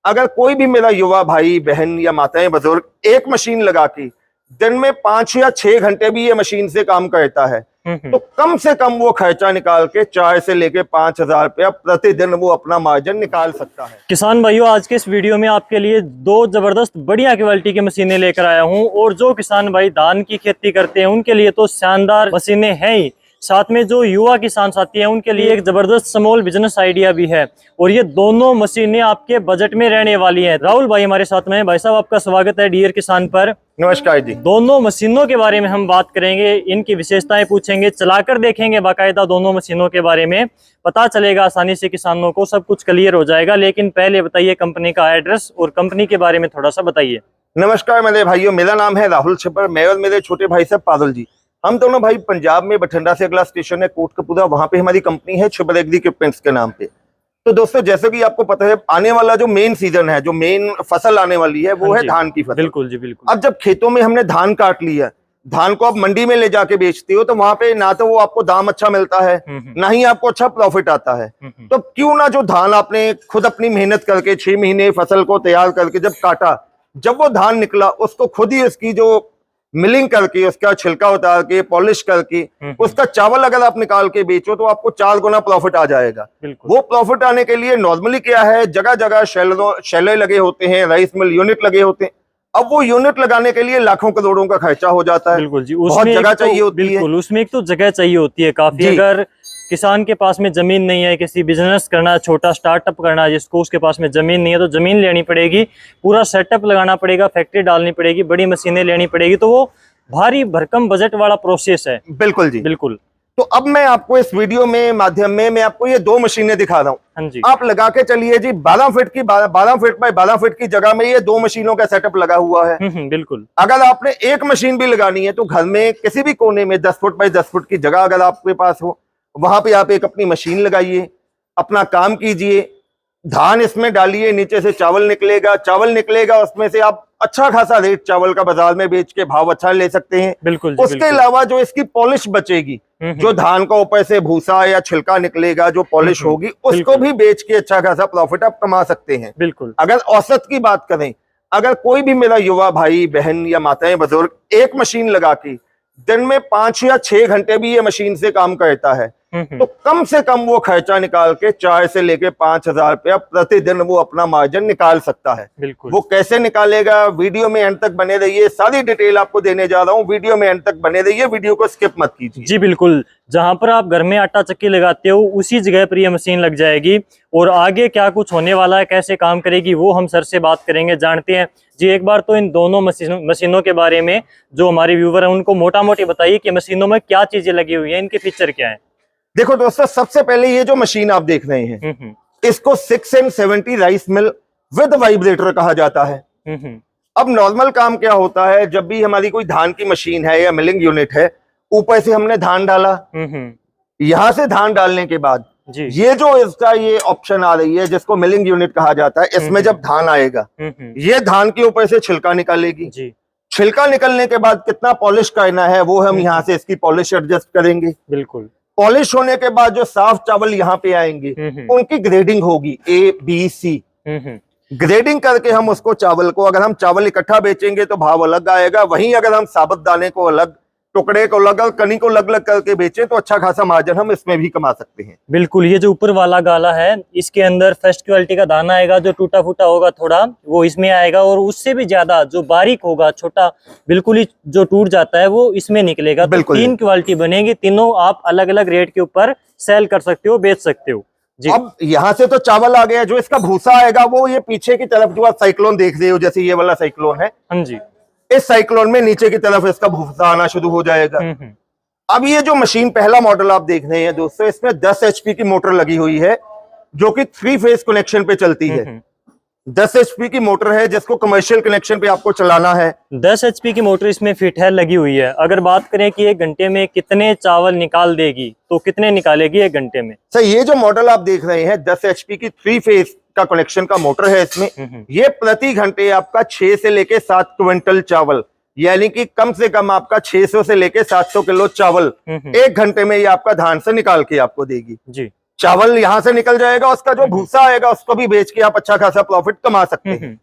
अगर कोई भी मेरा युवा भाई बहन या माताएं बुजुर्ग एक मशीन लगा के दिन में 5 या 6 घंटे भी ये मशीन से काम करता है तो कम से कम वो खर्चा निकाल के 4 से लेके 5,000 रुपया प्रतिदिन वो अपना मार्जिन निकाल सकता है। किसान भाइयों, आज के इस वीडियो में आपके लिए 2 जबरदस्त बढ़िया क्वालिटी की मशीनें लेकर आया हूं और जो किसान भाई धान की खेती करते हैं उनके लिए तो शानदार मशीनें हैं ही, साथ में जो युवा किसान साथी हैं उनके लिए एक जबरदस्त स्मॉल बिजनेस आइडिया भी है और ये दोनों मशीनें आपके बजट में रहने वाली हैं। राहुल भाई हमारे साथ में हैं। भाई साहब, आपका स्वागत है डियर किसान पर। नमस्कार जी। दोनों मशीनों के बारे में हम बात करेंगे, इनकी विशेषताएं पूछेंगे, चलाकर देखेंगे बाकायदा दोनों मशीनों के बारे में, पता चलेगा आसानी से, किसानों को सब कुछ क्लियर हो जाएगा। लेकिन पहले बताइए कंपनी का एड्रेस और कंपनी के बारे में थोड़ा सा बताइए। नमस्कार मेरे भाइयों, मेरा नाम है राहुल छपर। मैं और मेरे छोटे भाई साहब पारुल जी, हम दोनों भाई पंजाब में बठिंडा से अगला स्टेशन है कोटकपूरा, वहां पे हमारी कंपनी है छपर एग्री इक्विपमेंट्स के नाम पे। तो दोस्तों, जैसे कि आपको पता है, आने वाला जो मेन सीजन है, जो मेन फसल आने वाली है वो है धान की फसल। बिल्कुल जी, बिल्कुल। अब जब खेतों में हमने धान काट लिया, धान को आप मंडी में ले जाके बेचते हो तो वहां पे ना तो वो आपको दाम अच्छा मिलता है, ना ही आपको अच्छा प्रॉफिट आता है। तो क्यों ना जो धान आपने खुद अपनी मेहनत करके 6 महीने फसल को तैयार करके जब काटा, जब वो धान निकला उसको खुद ही उसकी जो मिलिंग करके, उसका छिलका उतार के, पॉलिश करके उसका चावल अगर आप निकाल के बेचो तो आपको 4 गुना प्रॉफिट आ जाएगा। वो प्रॉफिट आने के लिए नॉर्मली क्या है, जगह जगह शैले लगे होते हैं, राइस मिल यूनिट लगे होते हैं। अब वो यूनिट लगाने के लिए लाखों करोड़ों का खर्चा हो जाता है। बिल्कुल जी, बहुत जगह चाहिए होती है। बिल्कुल, उसमें एक तो जगह चाहिए होती है काफी। अगर किसान के पास में जमीन नहीं है, किसी बिजनेस करना, छोटा स्टार्टअप करना जिसको, उसके पास में जमीन नहीं है तो जमीन लेनी पड़ेगी, पूरा सेटअप लगाना पड़ेगा, फैक्ट्री डालनी पड़ेगी, बड़ी मशीनें लेनी पड़ेगी, तो वो भारी भरकम बजट वाला प्रोसेस है। बिल्कुल जी, बिल्कुल। तो अब मैं आपको इस वीडियो में माध्यम में मैं आपको ये 2 मशीनें दिखा रहा हूँ। हाँ जी। आप लगा के चलिए जी, 12 फीट की 12 फीट बाय 12 फीट की जगह में ये 2 मशीनों का सेटअप लगा हुआ है। बिल्कुल। अगर आपने एक मशीन भी लगानी है तो घर में किसी भी कोने में 10 फुट बाय 10 फुट की जगह अगर आपके पास हो, वहां पे आप एक अपनी मशीन लगाइए, अपना काम कीजिए, धान इसमें डालिए, नीचे से चावल निकलेगा, उसमें से आप अच्छा खासा रेट चावल का बाजार में बेच के भाव अच्छा ले सकते हैं। बिल्कुल। उसके अलावा जो इसकी पॉलिश बचेगी, जो धान का ऊपर से भूसा या छिलका निकलेगा, जो पॉलिश होगी, उसको भी बेच के अच्छा खासा प्रॉफिट आप कमा सकते हैं। बिल्कुल। अगर औसत की बात करें, अगर कोई भी मेरा युवा भाई बहन या माताएं बुजुर्ग एक मशीन लगा के दिन में 5 या 6 घंटे भी ये मशीन से काम करता है तो कम से कम वो खर्चा निकाल के 4 से लेके 5,000 रुपया प्रतिदिन वो अपना मार्जिन निकाल सकता है। बिल्कुल। वो कैसे निकालेगा, वीडियो में एंड तक बने रहिए, सारी डिटेल आपको देने जा रहा हूँ, वीडियो में एंड तक बने रहिए, वीडियो को स्किप मत कीजिए। जी बिल्कुल, जहां पर आप घर में आटा चक्की लगाते हो उसी जगह पर ये मशीन लग जाएगी और आगे क्या कुछ होने वाला है, कैसे काम करेगी, वो हम सर से बात करेंगे, जानते हैं जी। एक बार तो इन दोनों मशीनों के बारे में जो हमारे व्यूवर हैं उनको मोटा मोटी बताइए कि मशीनों में क्या चीजें लगी हुई हैं, इनके फीचर क्या है। देखो दोस्तों, सबसे पहले ये जो मशीन आप देख रहे हैं इसको 670 राइस मिल विद वाइब्रेटर कहा जाता है। अब नॉर्मल काम क्या होता है, जब भी हमारी कोई धान की मशीन है या मिलिंग यूनिट है, ऊपर से हमने धान डाला, यहां से धान डालने के बाद ये जो इसका ये ऑप्शन आ रही है जिसको मिलिंग यूनिट कहा जाता है, इसमें जब धान आएगा ये धान के ऊपर से छिलका निकालेगी। छिलका निकलने के बाद कितना पॉलिश करना है वो हम यहाँ से इसकी पॉलिश एडजस्ट करेंगे। बिल्कुल। पॉलिश होने के बाद जो साफ चावल यहाँ पे आएंगे उनकी ग्रेडिंग होगी A, B, C। ग्रेडिंग करके हम उसको चावल को, अगर हम चावल इकट्ठा बेचेंगे तो भाव अलग आएगा, वहीं अगर हम साबुत दाने को अलग, टुकड़े को अलग, कनी को अलग अलग करके बेचें तो अच्छा खासा मार्जिन हम इसमें भी कमा सकते हैं। बिल्कुल। ये जो ऊपर वाला गाला है इसके अंदर फर्स्ट क्वालिटी का दाना आएगा, जो टूटा फूटा होगा थोड़ा वो इसमें आएगा और उससे भी ज्यादा जो बारीक होगा, छोटा बिल्कुल ही जो टूट जाता है वो इसमें निकलेगा। तो 3 क्वालिटी बनेगी, तीनों आप अलग अलग रेट के ऊपर सेल कर सकते हो, बेच सकते हो जी। अब यहाँ से तो चावल आ गया, जो इसका भूसा आएगा वो ये पीछे की तरफ जो आप साइक्लोन देख रहे हो, जैसे ये वाला साइक्लोन है, हाँ जी, इस साइक्लोन में नीचे की तरफ इसका भूसा आना शुरू हो जाएगा। अब ये जो मशीन पहला मॉडल आप देख रहे हैं दोस्तों, इसमें 10 HP की मोटर लगी हुई है जो कि 3 फेज कनेक्शन पे चलती है। 10 HP की मोटर है जिसको कमर्शियल कनेक्शन पे आपको चलाना है। 10 HP की मोटर इसमें फिट है, लगी हुई है। अगर बात करें कि 1 घंटे में कितने चावल निकाल देगी तो कितने निकालेगी 1 घंटे में? सर, ये जो मॉडल आप देख रहे हैं 10 HP की 3 फेज का कनेक्शन का मोटर है इसमें, ये प्रति घंटे आपका 6 से लेके 7 क्विंटल चावल, यानी कि कम से कम आपका 600 से लेके 700 किलो चावल 1 घंटे में ये आपका धान से निकाल के आपको देगी जी। चावल यहाँ से निकल जाएगा, उसका जो भूसा आएगा उसको भी बेच के आप अच्छा खासा प्रॉफिट कमा सकते हैं।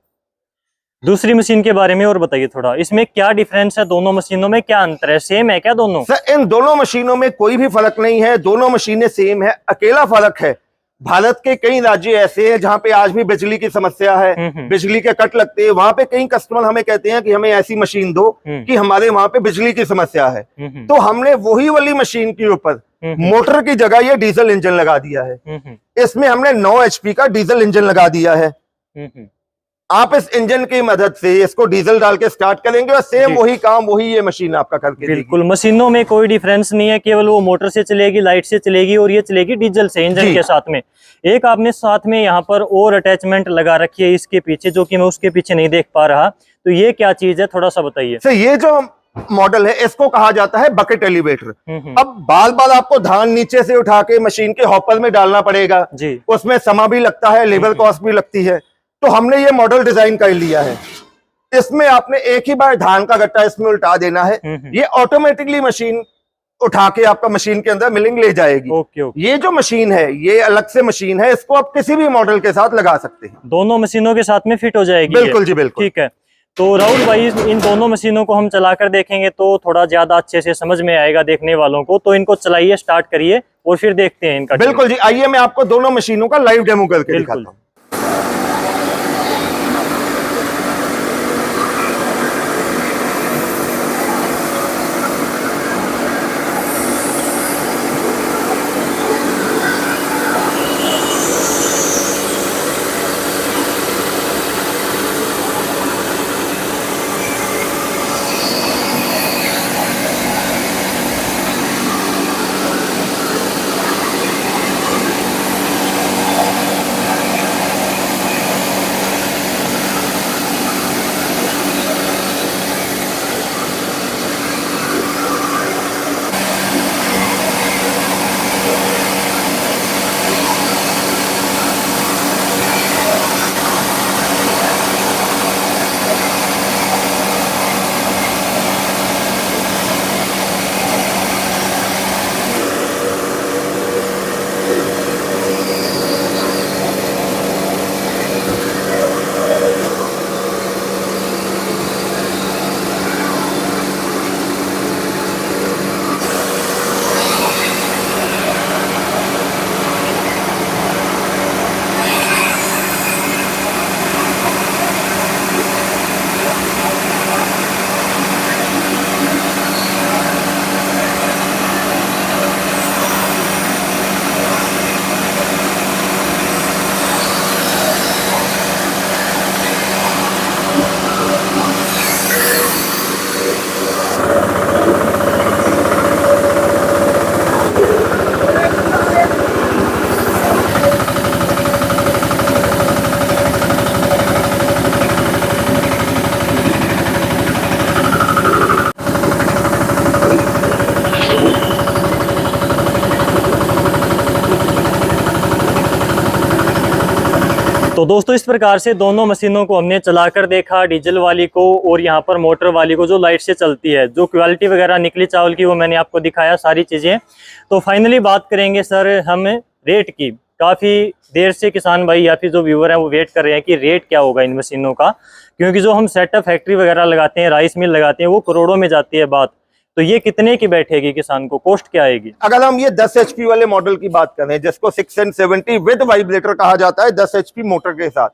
दूसरी मशीन के बारे में और बताइए थोड़ा, इसमें क्या डिफरेंस है, दोनों मशीनों में क्या अंतर है, सेम है क्या दोनों? सर इन दोनों मशीनों में कोई भी फर्क नहीं है, दोनों मशीनें सेम है। अकेला फर्क है, भारत के कई राज्य ऐसे हैं जहां पे आज भी बिजली की समस्या है, बिजली के कट लगते हैं। वहां पे कई कस्टमर हमें कहते हैं कि हमें ऐसी मशीन दो कि हमारे वहां पे बिजली की समस्या है, तो हमने वही वाली मशीन के ऊपर मोटर की जगह ये डीजल इंजन लगा दिया है। इसमें हमने 9 HP का डीजल इंजन लगा दिया है। आप इस इंजन की मदद से इसको डीजल डाल के स्टार्ट करेंगे और सेम वही काम वही ये मशीन आपका करके देगी। बिल्कुल, मशीनों में कोई डिफरेंस नहीं है, केवल वो मोटर से चलेगी, लाइट से चलेगी, और ये चलेगी डीजल से, इंजन के साथ में। एक आपने साथ में यहाँ पर और अटैचमेंट लगा रखी है इसके पीछे, जो कि मैं उसके पीछे नहीं देख पा रहा, तो ये क्या चीज है, थोड़ा सा बताइए। सर ये जो मॉडल है इसको कहा जाता है बकेट एलिवेटर। अब बार बार आपको धान नीचे से उठा के मशीन के हॉपर में डालना पड़ेगा जी, उसमें समय भी लगता है, लेबर कॉस्ट भी लगती है। तो हमने ये मॉडल डिजाइन कर लिया है, इसमें आपने एक ही बार धान का गट्टा इसमें उल्टा देना है, ये ऑटोमेटिकली मशीन उठा के आपका मशीन के अंदर मिलिंग ले जाएगी। ओके। ये जो मशीन है ये अलग से मशीन है, इसको आप किसी भी मॉडल के साथ लगा सकते हैं, दोनों मशीनों के साथ में फिट हो जाएगी। बिल्कुल जी बिल्कुल। ठीक है, तो राहुल भाई इन दोनों मशीनों को हम चलाकर देखेंगे तो थोड़ा ज्यादा अच्छे से समझ में आएगा देखने वालों को, तो इनको चलाइए, स्टार्ट करिए और फिर देखते हैं इनका। बिल्कुल जी, आइए मैं आपको दोनों मशीनों का लाइव डेमो करके दिखाता हूँ। तो दोस्तों इस प्रकार से दोनों मशीनों को हमने चलाकर देखा, डीजल वाली को और यहाँ पर मोटर वाली को जो लाइट से चलती है, जो क्वालिटी वगैरह निकली चावल की वो मैंने आपको दिखाया सारी चीज़ें। तो फाइनली बात करेंगे सर हम रेट की। काफ़ी देर से किसान भाई या फिर जो व्यूअर हैं वो वेट कर रहे हैं कि रेट क्या होगा इन मशीनों का, क्योंकि जो हम सेटअप फैक्ट्री वगैरह लगाते हैं, राइस मिल लगाते हैं, वो करोड़ों में जाती है बात। तो ये कितने की बैठेगी किसान को, कॉस्ट क्या आएगी? अगर हम ये 10 HP वाले मॉडल की बात करें जिसको 670 विद वाइब्रेटर कहा जाता है 10 HP मोटर के साथ,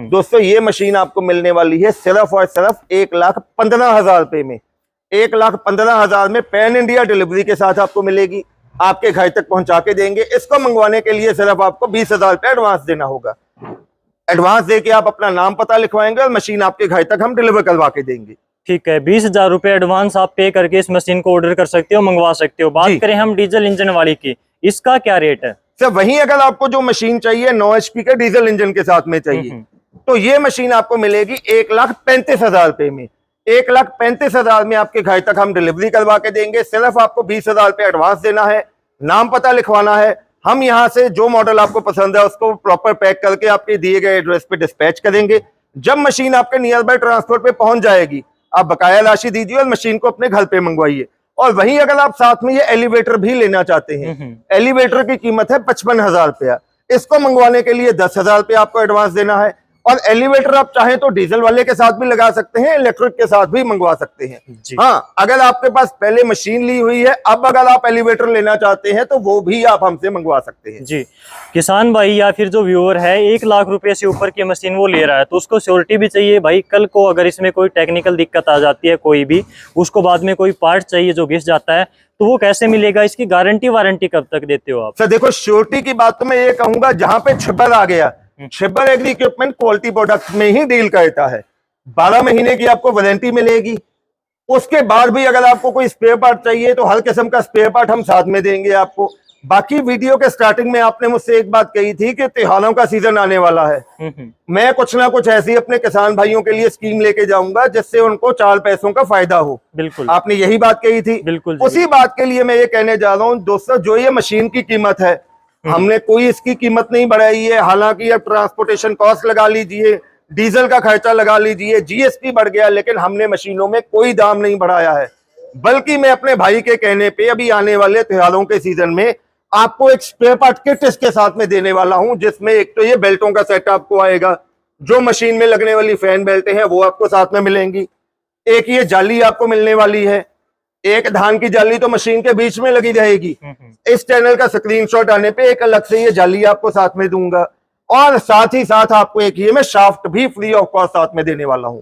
दोस्तों ये मशीन आपको मिलने वाली है सिर्फ और सिर्फ 1,15,000 रुपए में। 1,15,000 में पैन इंडिया डिलीवरी के साथ आपको मिलेगी, आपके घर तक पहुंचा के देंगे। इसको मंगवाने के लिए सिर्फ आपको 20,000 रुपए एडवांस देना होगा। एडवांस देके आप अपना नाम पता लिखवाएंगे और मशीन आपके घर तक हम डिलीवर करवा के देंगे। ठीक है, 20,000 रुपए एडवांस आप पे करके इस मशीन को ऑर्डर कर सकते हो, मंगवा सकते हो। बात करें हम डीजल इंजन वाली की, इसका क्या रेट है? सर वहीं अगर आपको जो मशीन चाहिए 9 HP के डीजल इंजन के साथ में चाहिए तो ये मशीन आपको मिलेगी 1,35,000 रुपए में। 1,35,000 में आपके घर तक हम डिलीवरी करवा के देंगे। सिर्फ आपको 20,000 रुपए एडवांस देना है, नाम पता लिखवाना है। हम यहाँ से जो मॉडल आपको पसंद है उसको प्रॉपर पैक करके आपके दिए गए एड्रेस पे डिस्पैच करेंगे। जब मशीन आपके नियर बाय ट्रांसपोर्ट पे पहुंच जाएगी आप बकाया राशि दीजिए और मशीन को अपने घर पे मंगवाइए। और वहीं अगर आप साथ में ये एलिवेटर भी लेना चाहते हैं, एलिवेटर की कीमत है 55,000 रुपया। इसको मंगवाने के लिए 10,000 रुपया आपको एडवांस देना है। और एलिवेटर आप चाहें तो डीजल वाले के साथ भी लगा सकते हैं, इलेक्ट्रिक के साथ भी मंगवा सकते हैं। हाँ, अगर आपके पास पहले मशीन ली हुई है, अब अगर आप एलिवेटर लेना चाहते हैं तो वो भी आप हमसे मंगवा सकते हैं। जी, किसान भाई या फिर जो व्यूअर है 1 लाख रुपए से ऊपर की मशीन वो ले रहा है, तो उसको श्योरिटी भी चाहिए भाई। कल को अगर इसमें कोई टेक्निकल दिक्कत आ जाती है, कोई भी उसको बाद में कोई पार्ट चाहिए जो घिस जाता है, तो वो कैसे मिलेगा? इसकी गारंटी वारंटी कब तक देते हो आप? सर देखो, श्योरिटी की बात तो मैं ये कहूंगा, जहां पे छिपर आ गया, छिपर एग्री इक्विपमेंट क्वालिटी प्रोडक्ट में ही डील करता है। 12 महीने की आपको वारंटी मिलेगी। उसके बाद भी अगर आपको कोई स्पेयर पार्ट चाहिए तो हर किस्म का स्पेयर पार्ट हम साथ में देंगे आपको। बाकी वीडियो के स्टार्टिंग में आपने मुझसे एक बात कही थी कि त्योहारों का सीजन आने वाला है। मैं कुछ ना कुछ ऐसी अपने किसान भाइयों के लिए स्कीम लेके जाऊंगा जिससे उनको 4 पैसों का फायदा हो। बिल्कुल, आपने यही बात कही थी। बिल्कुल, उसी बात के लिए मैं ये कहने जा रहा हूँ दोस्तों, जो ये मशीन की कीमत है, हमने कोई इसकी कीमत नहीं बढ़ाई है। हालांकि अब ट्रांसपोर्टेशन कॉस्ट लगा लीजिए, डीजल का खर्चा लगा लीजिए, जीएसटी बढ़ गया, लेकिन हमने मशीनों में कोई दाम नहीं बढ़ाया है। बल्कि मैं अपने भाई के कहने पे अभी आने वाले त्योहारों के सीजन में आपको एक स्पेयर पार्ट किट इसके साथ में देने वाला हूं, जिसमें एक तो ये बेल्टों का सेट आपको आएगा, जो मशीन में लगने वाली फैन बेल्टें हैं वो आपको साथ में मिलेंगी। एक ये जाली आपको मिलने वाली है, एक धान की जाली तो मशीन के बीच में लगी रहेगी। इस चैनल का स्क्रीनशॉट आने पे एक अलग से ये जाली आपको साथ में दूंगा। और साथ ही साथ आपको एक ये मैं शाफ्ट भी फ्री ऑफ कॉस्ट साथ में देने वाला हूं।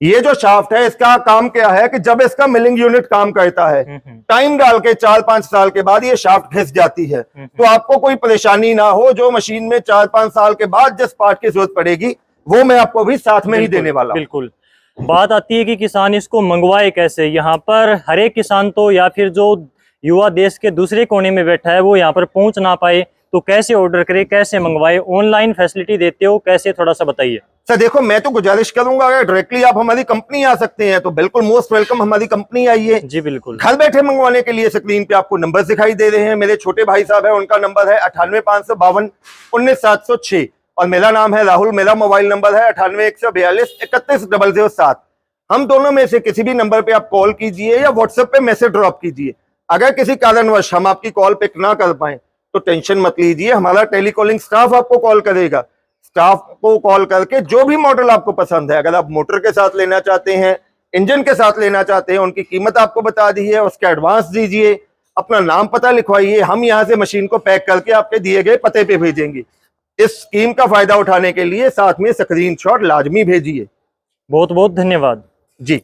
ये जो शाफ्ट है, इसका काम क्या है कि जब इसका मिलिंग यूनिट काम करता है, टाइम डाल के 4-5 साल के बाद ये शाफ्ट घिस जाती है, तो आपको कोई परेशानी ना हो। जो मशीन में 4-5 साल के बाद जिस पार्ट की जरूरत पड़ेगी वो मैं आपको भी साथ में ही देने वाला हूं। बिल्कुल। बात आती है कि किसान इसको मंगवाए कैसे। यहाँ पर हर एक किसान तो या फिर जो युवा देश के दूसरे कोने में बैठा है वो यहाँ पर पहुंच ना पाए, तो कैसे ऑर्डर करे, कैसे मंगवाए? ऑनलाइन फैसिलिटी देते हो कैसे, थोड़ा सा बताइए। सर देखो, मैं तो गुजारिश करूंगा अगर डायरेक्टली आप हमारी कंपनी आ सकते हैं तो बिल्कुल मोस्ट वेलकम, हमारी कंपनी आइए। जी बिल्कुल। घर बैठे मंगवाने के लिए स्क्रीन पे आपको नंबर दिखाई दे रहे हैं। मेरे छोटे भाई साहब है, उनका नंबर है 98,552 19,706 और मेरा नाम है राहुल। मेरा मोबाइल नंबर है 98,142 31,007। हम दोनों में से किसी भी नंबर पे आप कॉल कीजिए या व्हाट्सएप पे मैसेज ड्रॉप कीजिए। अगर किसी कारणवश हम आपकी कॉल पिक ना कर पाए तो टेंशन मत लीजिए, हमारा टेलीकॉलिंग स्टाफ आपको कॉल करेगा। स्टाफ को कॉल करके जो भी मॉडल आपको पसंद है, अगर आप मोटर के साथ लेना चाहते हैं, इंजन के साथ लेना चाहते हैं, उनकी कीमत आपको बता दी है, उसका एडवांस दीजिए, अपना नाम पता लिखवाइए, हम यहाँ से मशीन को पैक करके आपके दिए गए पते पे भेजेंगे। इस स्कीम का फायदा उठाने के लिए साथ में स्क्रीनशॉट लाजमी भेजिए। बहुत बहुत धन्यवाद। जी।